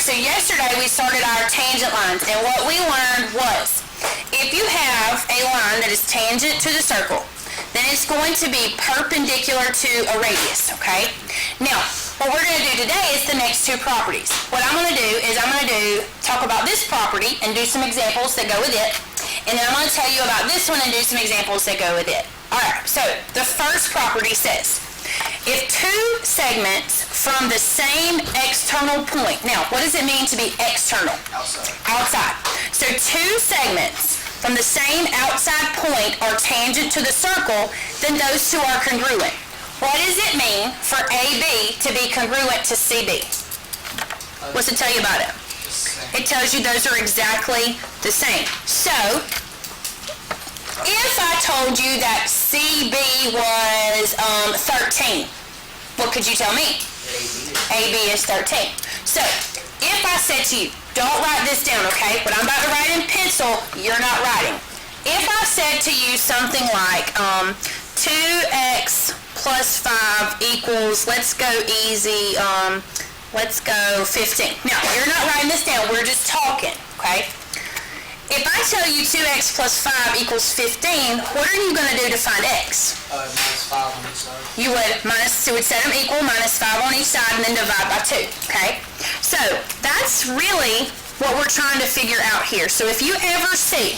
so yesterday we started our tangent lines, and what we learned was, if you have a line that is tangent to the circle, then it's going to be perpendicular to a radius, okay? Now, what we're going to do today is the next two properties. What I'm going to do is talk about this property and do some examples that go with it, and then I'm going to tell you about this one and do some examples that go with it. Alright, so the first property says, if two segments from the same external point, now what does it mean to be external? Outside. So two segments from the same outside point are tangent to the circle, then those two are congruent. What does it mean for AB to be congruent to CB? What's it tell you about it? It tells you those are exactly the same. So, if I told you that CB was 13, what could you tell me? AB is 13. So, if I said to you, don't write this down, okay? What I'm about to write in pencil, you're not writing. If I said to you something like 2x plus 5 equals, let's go easy, let's go 15. Now, you're not writing this down, we're just talking, okay? If I tell you 2x plus 5 equals 15, what are you going to do to find x? Minus 5 on each side. You would set them equal, minus 5 on each side, and then divide by 2, okay? So, that's really what we're trying to figure out here. So, if you ever see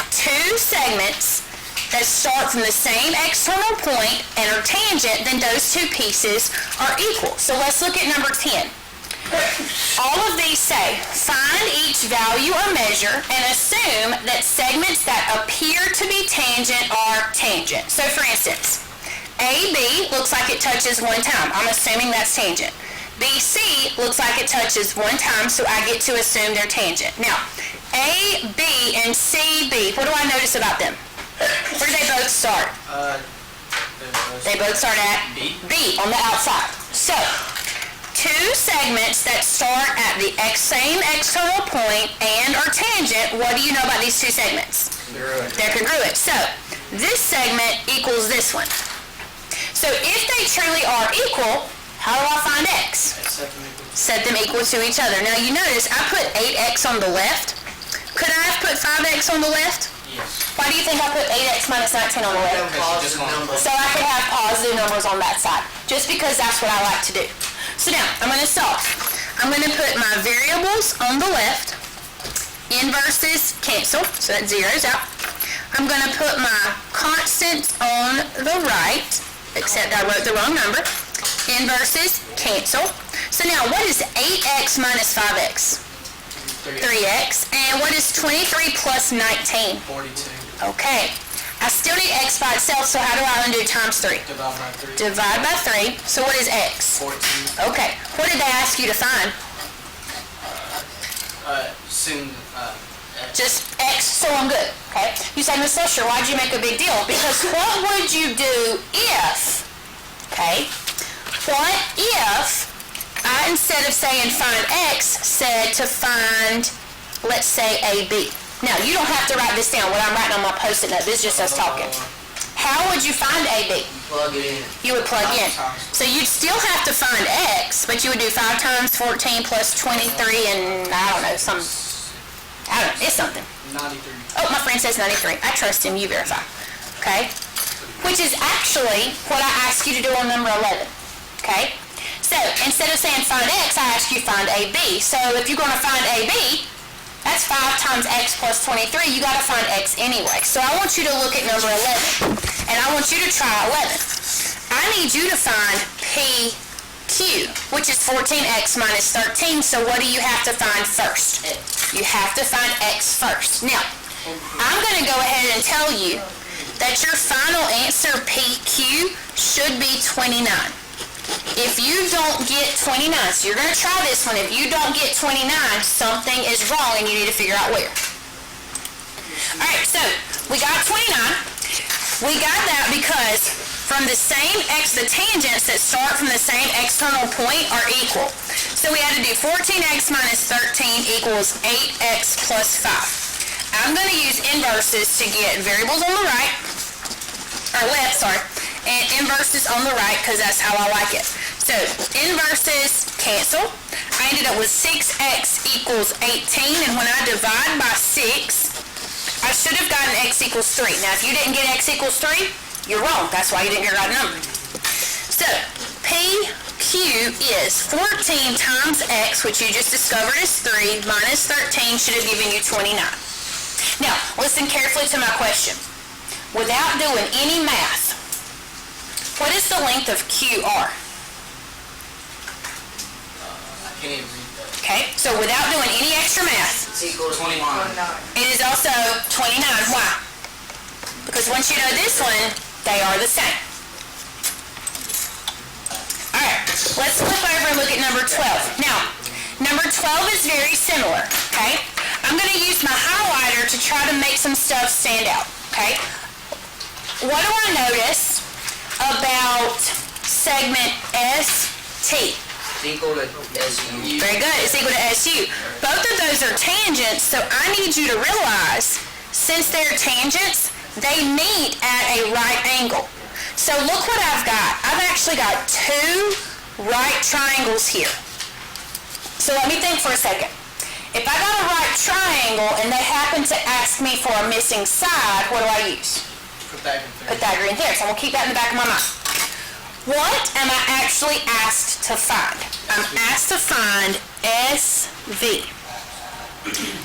two segments that start from the same external point and are tangent, then those two pieces are equal. So, let's look at number 10. All of these say, find each value or measure and assume that segments that appear to be tangent are tangent. So for instance, AB looks like it touches one time. I'm assuming that's tangent. BC looks like it touches one time, so I get to assume they're tangent. Now, AB and CB, what do I notice about them? Where do they both start? They both start at B on the outside. So, two segments that start at the same external point and are tangent, what do you know about these two segments? They're congruent. So, this segment equals this one. So, if they truly are equal, how do I find x? Set them equal to each other. Now, you notice I put 8x on the left. Could I have put 5x on the left? Yes. Why do you think I put 8x minus 19 on the left? So I could have positive numbers on that side, just because that's what I like to do. So now, I'm going to solve. I'm going to put my variables on the left, inverses cancel, so that zeroes out. I'm going to put my constants on the right, except I wrote the wrong number. Inverses cancel. So now, what is 8x minus 5x? 3x. And what is 23 plus 19? 42. Okay. I still need x by itself, so how do I undo times 3? Divide by 3. Divide by 3. So what is x? 14. Okay. What did they ask you to find? Assume x. Just x, so I'm good. Okay. You say, Miss Lusher, why'd you make a big deal? Because what would you do if, okay, what if I, instead of saying find x, said to find, let's say, AB? Now, you don't have to write this down. What I'm writing on my Post-it note, this is just us talking. How would you find AB? Plug it in. You would plug in. So you'd still have to find x, but you would do 5 times 14 plus 23 and, I don't know, it's something. 93. Oh, my friend says 93. I trust him. You verify. Okay? Which is actually what I asked you to do on number 11. Okay? So, instead of saying find x, I asked you find AB. So, if you're going to find AB, that's 5 times x plus 23. You got to find x anyway. So, I want you to look at number 11. And I want you to try 11. I need you to find PQ, which is 14x minus 13. So, what do you have to find first? You have to find x first. Now, I'm going to go ahead and tell you that your final answer, PQ, should be 29. If you don't get 29, so you're going to try this one. If you don't get 29, something is wrong and you need to figure out where. Alright, so we got 29. We got that because from the same the tangents that start from the same external point are equal. So we had to do 14x minus 13 equals 8x plus 5. I'm going to use inverses to get variables on the right, or left, sorry, and inverses on the right because that's how I like it. So inverses cancel. I I ended up with 6x equals 18, and when I divide by 6, I should have gotten x equals 3. Now, if you didn't get x equals 3, you're wrong. That's why you didn't get the right number. So, PQ is 14 times x, which you just discovered is 3, minus 13 should have given you 29. Now, listen carefully to my question. Without doing any math, what is the length of QR? I can't even read that. Okay, so without doing any extra math, It's equal to 21. it is also 29. Why? Because once you know this one, they are the same. Alright, let's flip over and look at number 12. Now, number 12 is very similar, okay? I'm going to use my highlighter to try to make some stuff stand out, okay? What do I notice about segment ST? It's equal to SU. Very good, it's equal to SU. Both of those are tangents, so I need you to realize, since they're tangents, they meet at a right angle. So look what I've got. I've actually got 2 right triangles here. So let me think for a second. If I got a right triangle and they happen to ask me for a missing side, what do I use? Pythagorean theorem. So I'm going to keep that in the back of my mind. What am I actually asked to find? I'm asked to find SV.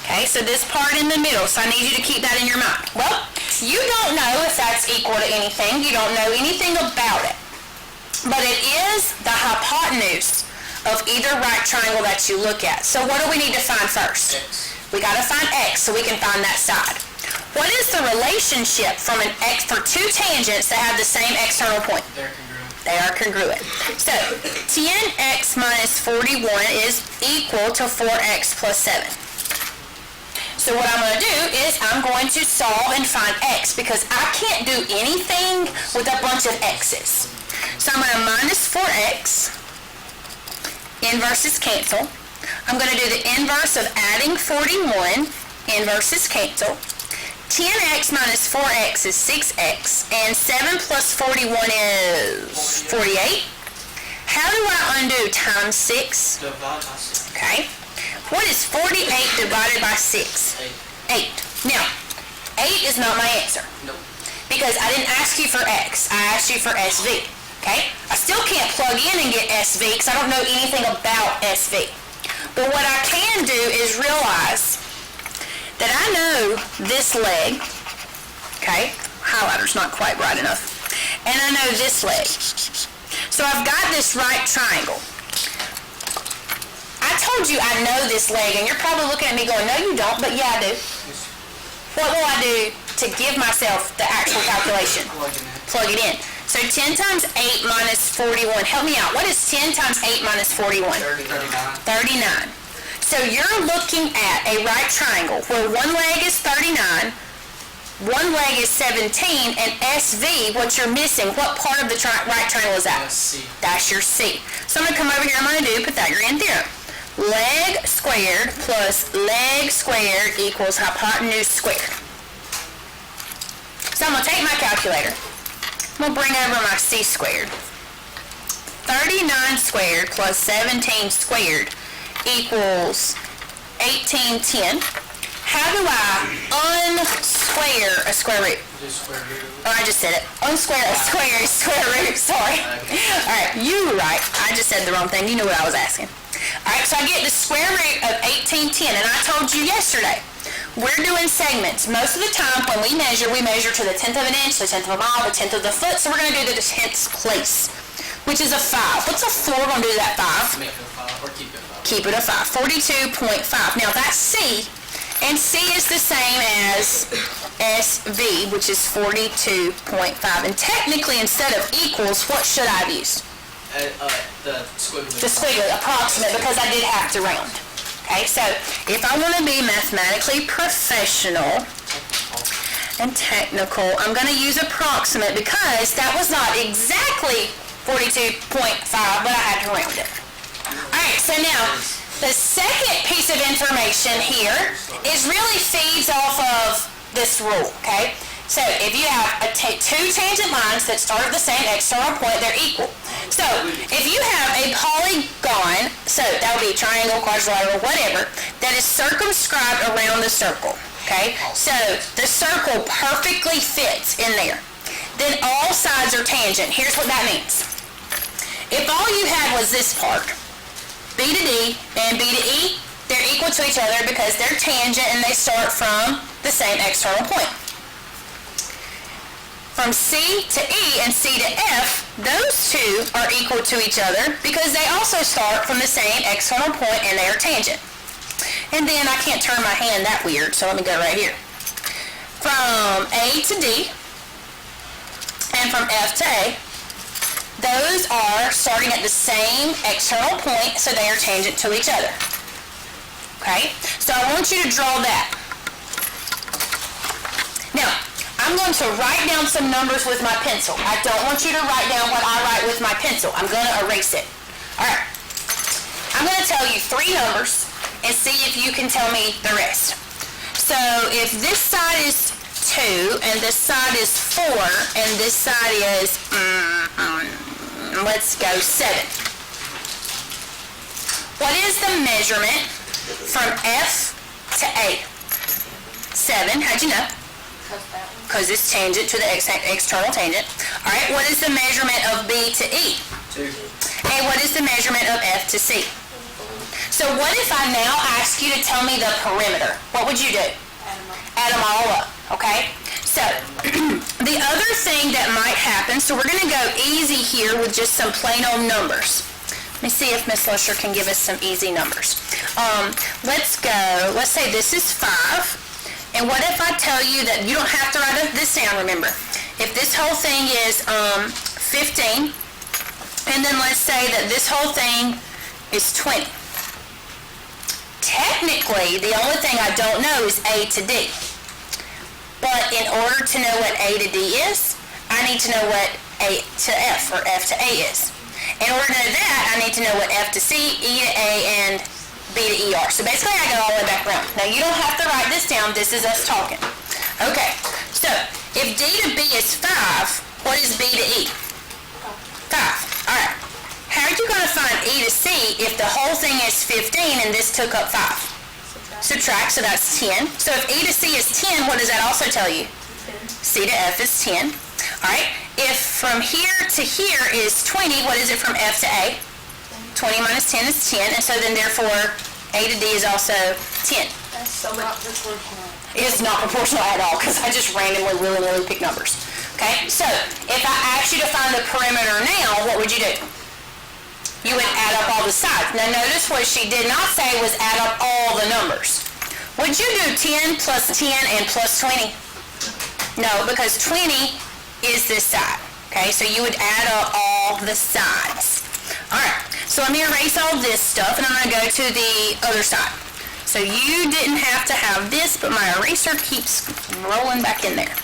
Okay, so this part in the middle, so I need you to keep that in your mind. Well, you don't know if that's equal to anything. You don't know anything about it. But it is the hypotenuse of either right triangle that you look at. So what do we need to find first? X. We got to find x so we can find that side. What is the relationship from an x for 2 tangents that have the same external point? They're congruent. They are congruent. So 10x minus 41 is equal to 4x plus 7. So what I'm going to do is I'm going to solve and find x because I can't do anything with a bunch of x's. So I'm going to minus 4x. Inverses cancel. I'm going to do the inverse of adding 41. Inverses cancel. 10x minus 4x is 6x, and 7 plus 41 is 48. How do I undo times 6? Divide by 6. Okay. What is 48 divided by 6? 8. Now, 8 is not my answer Nope. because I didn't ask you for x. I asked you for SV. Okay? I still can't plug in and get SV because I don't know anything about SV. But what I can do is realize that I know this leg, okay? Highlighter's not quite bright enough. And I know this leg. So I've got this right triangle. I told you I know this leg, and you're probably looking at me going, no you don't, but yeah I do. What will I do to give myself the actual calculation? Plug it in. So 10 times 8 minus 41. Help me out. What is 10 times 8 minus 41? 39. So you're looking at a right triangle where one leg is 39, one leg is 17, and SV, what you're missing, what part of the right triangle is that? That's C. That's your C. So I'm going to come over here, I'm going to do Pythagorean theorem. Leg squared plus leg squared equals hypotenuse squared. So I'm going to take my calculator. I'm going to bring over my C squared. 39 squared plus 17 squared equals 1810. How do I unsquare a square root? Just square root. Oh, I just said it. Unsquare a square root, sorry. Alright, you were right. I just said the wrong thing. You knew what I was asking. Alright, so I get the square root of 1810, and I told you yesterday, we're doing segments. Most of the time when we measure to the 10th of an inch, the 10th of a mile, the 10th of the foot, so we're going to do the 10th place, which is a 5. What's a 4 going to do to that 5? Make it a 5 or keep it 5. Keep it a 5. 42.5. Now that's C, and C is the same as SV, which is 42.5. And technically, instead of equals, what should I have used? The squiggly. The squiggly, approximate, because I did have to round. Okay, so if I want to be mathematically professional and technical, I'm going to use approximate because that was not exactly 42.5, but I had to round it. Alright, so now, the second piece of information here is really feeds off of this rule, okay? So if you have two tangent lines that start at the same external point, they're equal. So if you have a polygon, so that would be triangle, quadrilateral, whatever, that is circumscribed around the circle, okay? So the circle perfectly fits in there. Then all sides are tangent. Here's what that means. If all you had was this part, B to D and B to E, they're equal to each other because they're tangent and they start from the same external point. From C to E and C to F, those two are equal to each other because they also start from the same external point and they are tangent. And then I can't turn my hand that weird, so let me go right here. From A to D and from F to A, those are starting at the same external point, so they are tangent to each other. Okay? So I want you to draw that. Now, I'm going to write down some numbers with my pencil. I don't want you to write down what I write with my pencil. I'm going to erase it. All right. I'm going to tell you 3 numbers and see if you can tell me the rest. So if this side is 2 and this side is 4 and this side is, let's go 7. What is the measurement from F to A? 7. How'd you know? Because it's tangent to the external tangent. All right, what is the measurement of B to E? 2. And what is the measurement of F to C? So what if I now ask you to tell me the perimeter? What would you do? Add them all up, okay? So the other thing that might happen, so we're going to go easy here with just some plain old numbers. Let me see if Miss Lusher can give us some easy numbers. Let's say this is 5. And what if I tell you that you don't have to write this down, remember. If this whole thing is 15, and then let's say that this whole thing is 20. Technically, the only thing I don't know is A to D. But in order to know what A to D is, I need to know what A to F or F to A is. In order to know that, I need to know what F to C, E to A, and B to E are. So basically, I go all the way back around. Now, you don't have to write this down. This is us talking. Okay. So, if D to B is 5, what is B to E? 5. All right. How are you going to find E to C if the whole thing is 15 and this took up 5? Subtract, so that's 10. So, if E to C is 10, what does that also tell you? 10. C to F is 10. All right. If from here to here is 20, what is it from F to A? 20 minus 10 is 10, and so then therefore A to D is also 10. That's so not proportional. It is not proportional at all because I just randomly, willy-nilly pick numbers. Okay, so if I asked you to find the perimeter now, what would you do? You would add up all the sides. Now notice what she did not say was add up all the numbers. Would you do 10 plus 10 and plus 20? No, because 20 is this side. Okay, so you would add up all the sides. All right, so let me erase all this stuff, and I'm going to go to the other side. So you didn't have to have this, but my eraser keeps rolling back in there.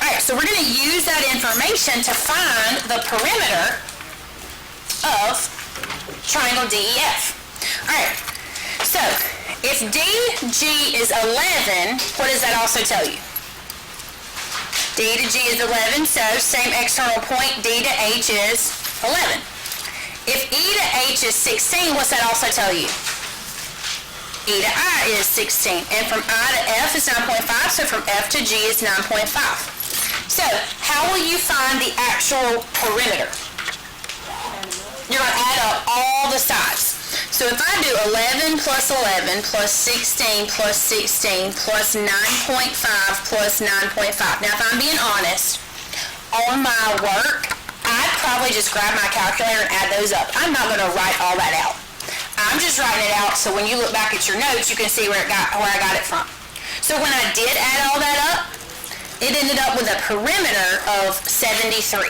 All right, so we're going to use that information to find the perimeter of triangle DEF. All right, so if DG is 11, what does that also tell you? D to G is 11, so same external point, D to H is 11. If E to H is 16, what's that also tell you? E to I is 16. And from I to F is 9.5, so from F to G is 9.5. So, how will you find the actual perimeter? You're going to add up all the sides. So if I do 11 plus 11 plus 16 plus 16 plus 9.5 plus 9.5. Now, if I'm being honest, on my work, I'd probably just grab my calculator and add those up. I'm not going to write all that out. I'm just writing it out so when you look back at your notes, you can see where I got it from. So when I did add all that up, it ended up with a perimeter of 73.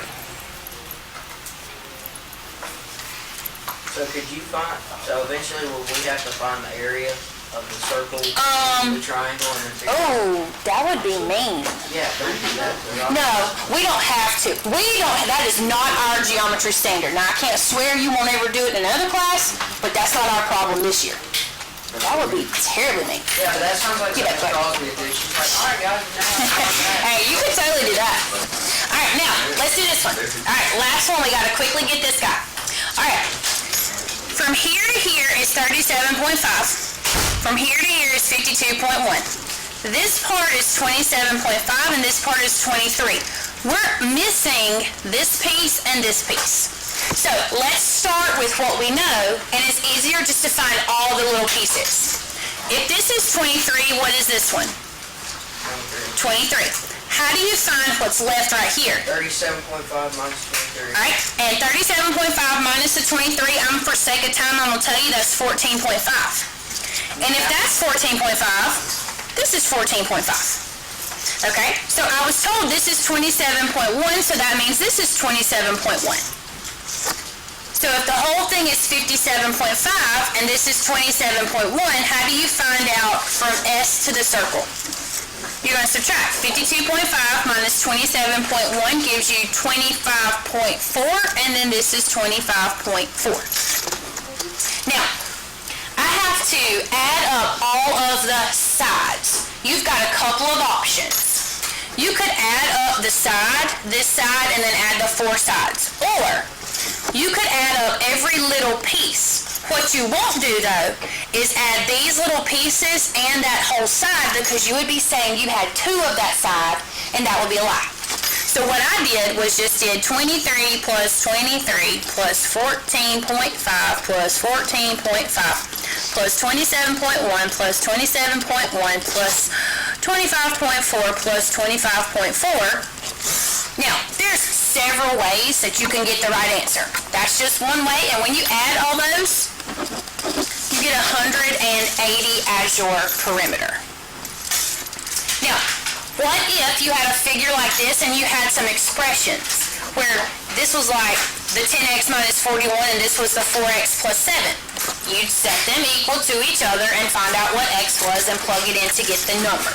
So could you find, so eventually will we have to find the area of the circle, the triangle, and then figure out? Oh, that would be mean. Yeah, don't do that. No, we don't have to. That is not our geometry standard. Now, I can't swear you won't ever do it in another class, but that's not our problem this year. y'all would be terribly mean. Yeah, but that sounds like Get something up, buddy. Crosby would do. She's like, alright guys, now. Hey, you could totally do that. Alright, now, let's do this one. Alright, last one, we gotta quickly get this guy. Alright, from here to here is 37.5. From here to here is 52.1. This part is 27.5 and this part is 23. We're missing this piece and this piece. So let's start with what we know, and it's easier just to find all the little pieces. If this is 23, what is this one? 23. How do you find what's left right here? 37.5 minus 23. Alright, and 37.5 minus the 23, for sake of time, I'm going to tell you that's 14.5. And if that's 14.5, this is 14.5. Okay, so I was told this is 27.1, so that means this is 27.1. So if the whole thing is 57.5 and this is 27.1, how do you find out from S to the circle? You're going to subtract. 52.5 minus 27.1 gives you 25.4, and then this is 25.4. Now, I have to add up all of the sides. You've got a couple of options. You could add up the side, this side, and then add the four sides. Or you could add up every little piece. What you won't do, though, is add these little pieces and that whole side, because you would be saying you had two of that side, and that would be a lie. So what I did was just did 23 plus 23 plus 14.5 plus 14.5 plus 27.1 plus 27.1 plus 25.4 plus 25.4. Now, there's several ways that you can get the right answer. That's just one way, and when you add all those, you get 180 as your perimeter. Now, what if you had a figure like this and you had some expressions where this was like the 10x minus 41 and this was the 4x plus 7? You'd set them equal to each other and find out what x was and plug it in to get the number.